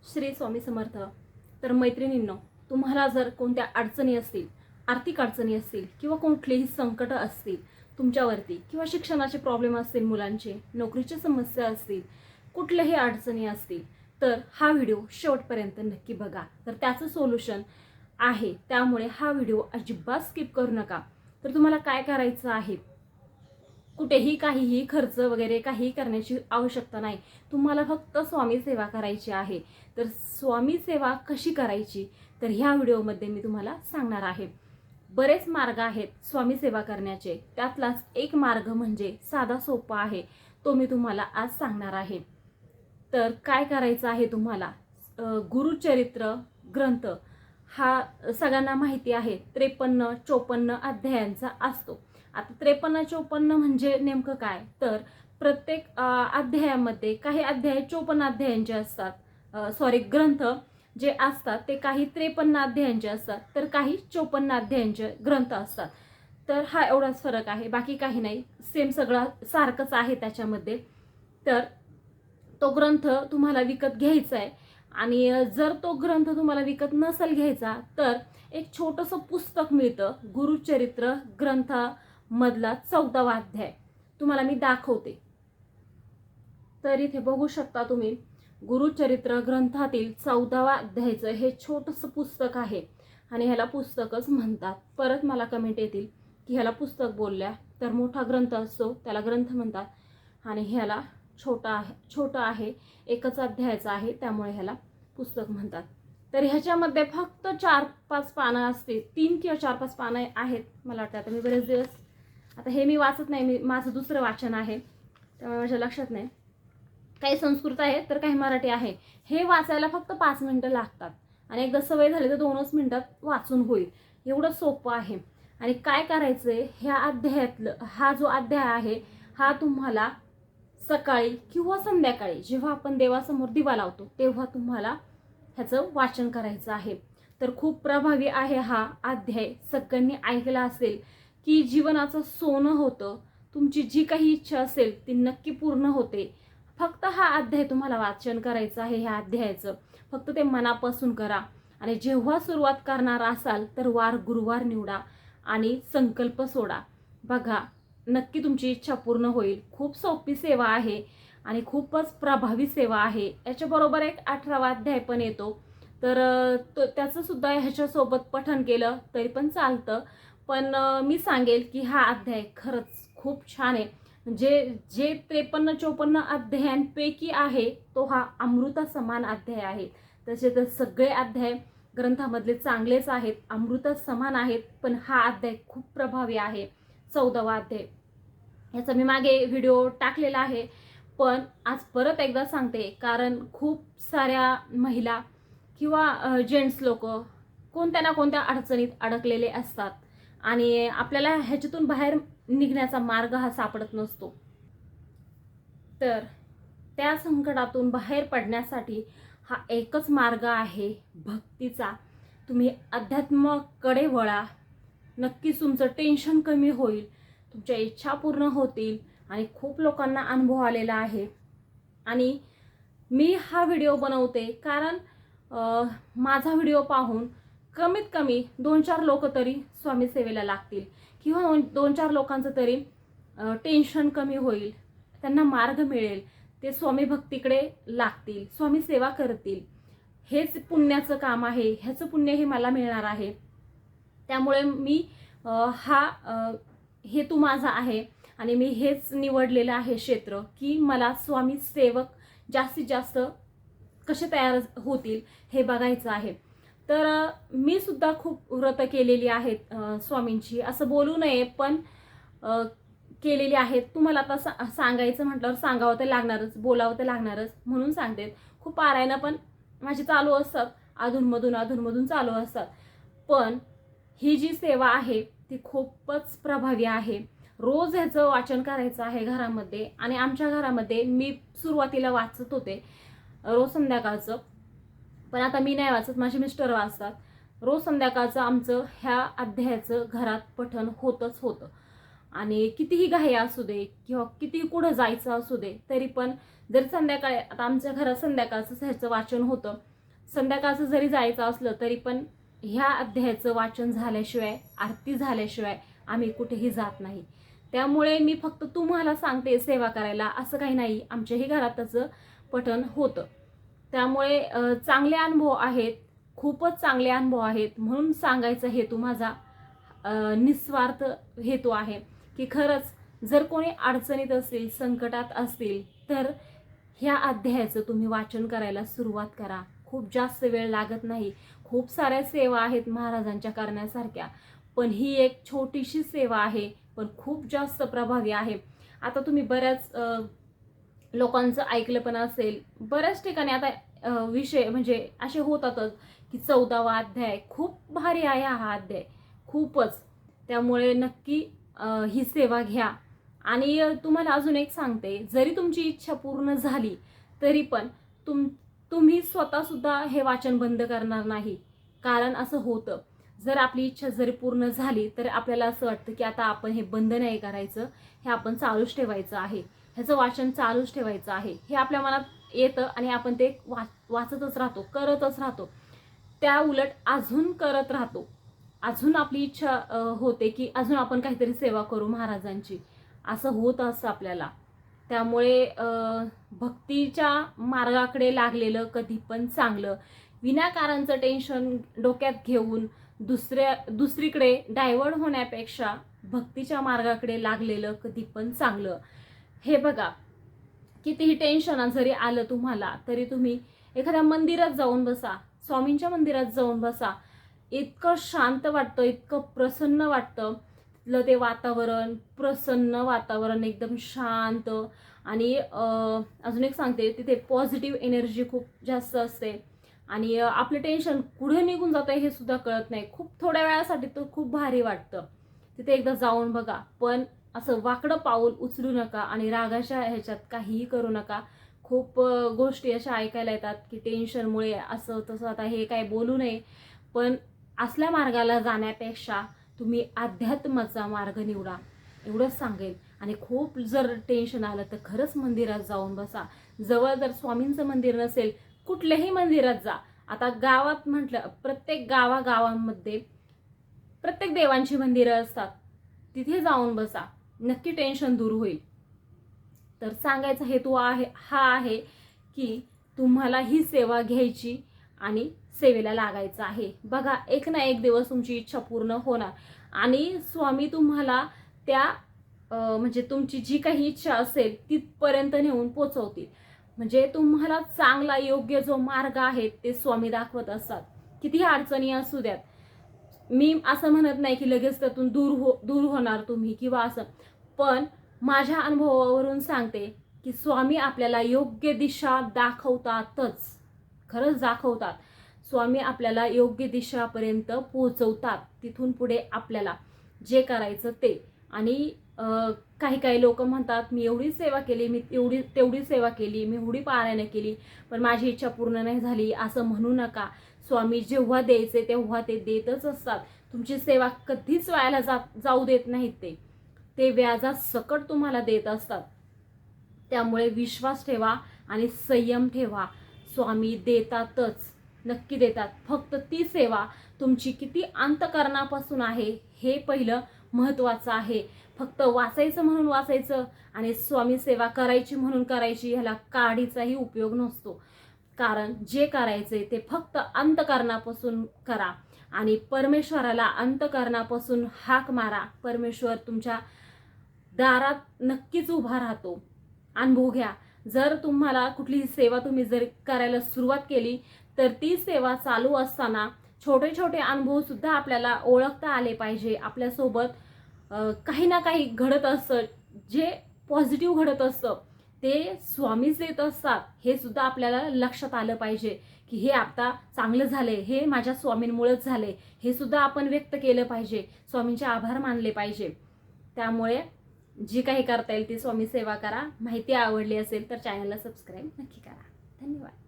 श्री स्वामी समर्थ. तर मैत्रिणींनो, तुम्हाला जर कोणत्या अडचणी असतील, आर्थिक अडचणी असतील किंवा कुठलीही संकट असतील तुमच्यावरती, किंवा शिक्षणाचे प्रॉब्लेम असतील, मुलांचे नोकरीच्या समस्या असतील, कुठल्याही अडचणी असतील, तर हा व्हिडिओ शेवटपर्यंत नक्की बघा. तर त्याचं सोल्युशन आहे, त्यामुळे हा व्हिडिओ अजिबात स्किप करू नका. तर तुम्हाला काय करायचं आहे, कुठेही काहीही खर्च वगैरे काही करण्याची आवश्यकता नाही. तुम्हाला फक्त स्वामी सेवा करायची आहे. तर स्वामी सेवा कशी करायची, तर ह्या व्हिडिओमध्ये मी तुम्हाला सांगणार आहे. बरेच मार्ग आहेत स्वामी सेवा करण्याचे, त्यातलाच एक मार्ग म्हणजे साधा सोपा आहे, तो मी तुम्हाला आज सांगणार आहे. तर काय करायचं आहे तुम्हाला, गुरुचरित्र ग्रंथ हा सगळ्यांना माहिती आहे 53-54 अध्यायांचा असतो. आता 53-54 म्हणजे नेमकं काय, तर प्रत्येक अध्यायामध्ये काही अध्याय 54 अध्यायांचे असतात. ग्रंथ जे असतात ते काही 53 अध्यायांचे असतात, तर काही 54 अध्यायांचे ग्रंथ असतात. तर हा एवढाच फरक आहे, बाकी काही नाही, सेम सगळं सारखंच आहे त्याच्यामध्ये. तर तो ग्रंथ तुम्हाला विकत घ्यायचा आहे. आणि जर तो ग्रंथ तुम्हाला विकत नसेल घ्यायचा, तर एक छोटंसं पुस्तक मिळतं, गुरुचरित्र ग्रंथामधला 14वा अध्याय तुम्हाला मी दाखवते. तर इथे बघू शकता तुम्ही, गुरुचरित्र ग्रंथातील 14वा अध्यायचं हे छोटंसं पुस्तक आहे, आणि ह्याला पुस्तकच म्हणतात. परत मला कमेंट येतील की ह्याला पुस्तक बोलल्या, तर मोठा ग्रंथ असतो त्याला ग्रंथ म्हणतात, आणि ह्याला छोटा आहे एकच अध्यायाचा आहे, त्यामुळे ह्याला पुस्तक म्हणतात. तर ह्याच्यामध्ये फक्त 4-5 पानं असते, 3 किंवा 4-5 पानं आहेत मला वाटतं. आता मी बरेच दिवस, आता हे मी वाचत नाही, माझं दुसरं वाचन आहे, त्यामुळे माझ्या लक्षात नाही. काही संस्कृत आहे तर काही मराठी आहे. हे वाचायला फक्त 5 मिनिटं लागतात, आणि एकदा सवय झाली तर 2च मिनिटात वाचून होईल, एवढं सोपं आहे. आणि काय करायचंय, ह्या अध्यायातलं हा जो अध्याय आहे हा तुम्हाला सकाळी किंवा संध्याकाळी जेव्हा आपण देवासमोर दिवा लावतो तेव्हा तुम्हाला ह्याचं वाचन करायचं आहे. तर खूप प्रभावी आहे हा अध्याय. सगळ्यांनी ऐकला असेल की जीवनाचं सोनं होतं, तुमची जी काही इच्छा असेल ती नक्की पूर्ण होते. फक्त हा अध्याय तुम्हाला वाचन करायचं आहे. ह्या अध्यायाचं फक्त ते मनापासून करा, आणि जेव्हा सुरुवात करणार असाल तर वार गुरुवार निवडा आणि संकल्प सोडा. बघा, नक्की तुमची इच्छा पूर्ण होईल. खूप सोपी सेवा आहे आणि खूपच प्रभावी सेवा आहे. याच्याबरोबर एक 18वा अध्याय पण येतो, तर त्याचं सुद्धा ह्याच्यासोबत पठण केलं तरी पण चालतं. पण मी सांगेल की हा अध्याय खरंच खूप छान आहे. जे 53-54 अध्यायांपैकी आहे तो हा अमृता समान अध्याय आहे. तसे तर सगळे अध्याय ग्रंथामधले चांगलेच आहेत, अमृता समान आहेत, पण हा अध्याय खूप प्रभावी आहे, 14वा अध्याय. याचा मी मागे व्हिडिओ टाकलेला आहे, पण आज परत एकदा सांगते, कारण खूप साऱ्या महिला किंवा जेंट्स लोक कोणत्या ना कोणत्या अडचणीत अडकलेले असतात, आणि आपल्याला ह्याच्यातून बाहेर निघण्याचा मार्ग हा सापडत नसतो. तर त्या संकटातून बाहेर पडण्यासाठी हा एकच मार्ग आहे, भक्तीचा. तुम्ही अध्यात्माकडे वळा, नक्कीच तुमचं टेन्शन कमी होईल, तुमच्या इच्छा पूर्ण होतील, आणि खूप लोकांना अनुभव आलेला आहे. आणि मी हा व्हिडिओ बनवते कारण माझा व्हिडिओ पाहून कमीत कमी 2-4 लोक तरी स्वामी सेवेला लागतील, किंवा 2-4 लोकांचं तरी टेन्शन कमी होईल, त्यांना मार्ग मिळेल, ते स्वामी भक्तीकडे लागतील, स्वामी सेवा करतील. हेच पुण्याचं काम आहे, ह्याचं पुण्य हे मला मिळणार आहे. त्यामुळे मी हेतू माझा आहे, आणि मी हेच निवडलेलं आहे क्षेत्र, की मला स्वामी सेवक जास्तीत जास्त कसे तयार होतील हे बघायचं आहे. तर मी सुद्धा खूप व्रत केलेली आहेत स्वामींची, असं बोलू नये, पण केलेली आहेत. तुम्हाला आता सांगायचं म्हटल्यावर सांगावं तर लागणारच, बोलावं तर लागणारच, म्हणून सांगते. खूप पारायणं पण माझी चालू असतात, अधूनमधून चालू असतात. पण ही जी सेवा आहे ती खूपच प्रभावी आहे. रोज ह्याचं वाचन करायचं आहे घरामध्ये, आणि आमच्या घरामध्ये मी सुरुवातीला वाचत होते रोज संध्याकाळचं, पण आता मी नाही वाचत, माझे मिस्टर वाचतात. रोज संध्याकाळचं आमचं ह्या अध्यायाचं घरात पठण होतच होतं. आणि कितीही घाई असू दे किंवा कितीही कुठं जायचं असू दे, तरी पण जर संध्याकाळी, आता आमच्या घरात संध्याकाळचं ह्याचं वाचन होतं, संध्याकाळचं जरी जायचं असलं तरी पण ह्या अध्यायाचं वाचन झाल्याशिवाय, आरती झाल्याशिवाय आम्ही कुठेही जात नाही. त्यामुळे मी फक्त तुम्हाला सांगते सेवा करायला, असं काही नाही. आमच्याही घरात त्याचं पठण होतं. त्यामुळे चांगले अनुभव आहेत, खूपच चांगले अनुभव आहेत. म्हणून सांगायचा हेतू माझा निस्वार्थ हेतू आहे की खरंच जर कोणी अडचणीत असेल, संकटात असतील, तर ह्या अध्यायाचं तुम्ही वाचन करायला सुरुवात करा. खूप जास्त वेळ लागत नाही. खूप साऱ्या सेवा आहेत महाराजांच्या करण्यासारख्या, पण ही एक छोटीशी सेवा आहे, पण खूप जास्त प्रभावी आहे. आता तुम्ही बऱ्याच लोकांचं ऐकलं पण असेल, बऱ्याच ठिकाणी आता विषय म्हणजे असे होतातच की 14वा अध्याय खूप भारी आहे हा अध्याय, खूपच. त्यामुळे नक्की ही सेवा घ्या. आणि तुम्हाला अजून एक सांगते, जरी तुमची इच्छा पूर्ण झाली तरी पण तुम्ही स्वतः सुद्धा हे वाचन बंद करणार नाही. कारण असं होतं, जर आपली इच्छा जरी पूर्ण झाली तर आपल्याला असं वाटतं की आता आपण हे बंद नाही करायचं, हे आपण चालूच ठेवायचं आहे, ह्याचं वाचन चालूच ठेवायचं आहे, हे आपल्या मनात येतं आणि आपण ते वाचतच राहतो, करतच राहतो. त्या उलट अजून करत राहतो. अजून आपली इच्छा होते की अजून आपण काहीतरी सेवा करू महाराजांची, असं होत असतं आपल्याला. त्यामुळे भक्तीच्या मार्गाकडे लागलेलं कधी पण चांगलं. विनाकारांचं टेन्शन डोक्यात घेऊन दुसरीकडे डायव्हर्ट होण्यापेक्षा भक्तीच्या मार्गाकडे लागलेलं कधी पण चांगलं. हे बघा, कितीही टेन्शन जरी आलं तुम्हाला तरी तुम्ही एखाद्या मंदिरात जाऊन बसा, स्वामींच्या मंदिरात जाऊन बसा. इतकं शांत वाटतं, इतकं प्रसन्न वाटतं. तिथलं ते वातावरण, प्रसन्न वातावरण, एकदम शांत. आणि अजून एक सांगते, तिथे पॉझिटिव्ह एनर्जी खूप जास्त असते आणि आपलं टेन्शन कुठे निघून जातं हे सुद्धा कळत नाही. खूप थोड्या वेळासाठी तर खूप भारी वाटतं. तिथे एकदा जाऊन बघा. पण असं वाकडं पाऊल उचलू नका आणि रागाच्या ह्याच्यात काहीही करू नका. खूप गोष्टी अशा ऐकायला येतात की टेन्शनमुळे असं तसं, आता हे काय बोलू नये, पण असल्या मार्गाला जाण्यापेक्षा तुम्ही अध्यात्माचा मार्ग निवडा, एवढंच सांगेल. आणि खूप जर टेन्शन आलं तर खरंच मंदिरात जाऊन बसा. जवळ जर स्वामींचं मंदिर नसेल, कुठल्याही मंदिरात जा. आता गावात म्हटलं, प्रत्येक गावागावांमध्ये प्रत्येक देवांची मंदिरं असतात, तिथे जाऊन बसा, नक्की टेन्शन दूर होईल. तर सांगायचा हेतू हा आहे की तुम्हाला ही सेवा घ्यायची आणि सेवेला लागायचं आहे. बघा, एक ना एक दिवस तुमची इच्छा पूर्ण होणार आणि स्वामी तुम्हाला त्या म्हणजे तुमची जी काही इच्छा असेल तिथपर्यंत नेऊन पोचवतील. म्हणजे तुम्हाला चांगला योग्य जो मार्ग आहे ते स्वामी दाखवत असतात. कितीही अडचणी असू द्यात. मी असं म्हणत नाही की लगेच त्यातून दूर होणार तुम्ही किंवा असं, पण माझ्या अनुभवावरून सांगते की स्वामी आपल्याला योग्य दिशा दाखवतातच, खरंच दाखवतात. स्वामी आपल्याला योग्य दिशापर्यंत पोहोचवतात. तिथून पुढे आपल्याला जे करायचं ते. आणि काही काही लोक म्हणतात, मी एवढी सेवा केली, मी तेवढी सेवा केली, मी एवढी पारायण केली, पण माझी इच्छा पूर्ण नाही झाली. असं म्हणू नका. स्वामी जेव्हा द्यायचे तेव्हा ते देतच असतात. तुमची सेवा कधीच वायाला जाऊ देत नाहीत. ते व्याजात सकट तुम्हाला देत असतात. त्यामुळे विश्वास ठेवा आणि संयम ठेवा. स्वामी देतातच, नक्की देतात. फक्त ती सेवा तुमची किती अंतःकरणापासून आहे हे पहिलं महत्त्वाचं आहे. फक्त वाचायचं म्हणून वाचायचं आणि स्वामी सेवा करायची म्हणून करायची, ह्याला काडीचाही उपयोग नसतो. कारण जे करायचे ते फक्त अंतःकरणापासून करा आणि परमेश्वराला अंतःकरणापासून हाक मारा. परमेश्वर तुमच्या दारात नक्कीच उभा राहतो. अनुभव घ्या. जर तुम्हाला कुठलीही सेवा तुम्ही जर करायला सुरुवात केली तर ती सेवा चालू असताना छोटे छोटे अनुभव सुद्धा आपल्याला ओळखता आले पाहिजे. आपल्यासोबत काही ना काही घडत असतं, जे पॉझिटिव्ह घडत असतं ते स्वामीच देत असतात, हे सुद्धा आपल्याला लक्षात आलं पाहिजे की हे आता चांगलं झाले, हे माझ्या स्वामींमुळेच झाले, हे सुद्धा आपण व्यक्त केलं पाहिजे. स्वामींचे आभार मानले पाहिजे. त्यामुळे जी काही करता येईल ती स्वामी सेवा करा. माहिती आवडली असेल तर चॅनलला सबस्क्राईब नक्की करा. धन्यवाद.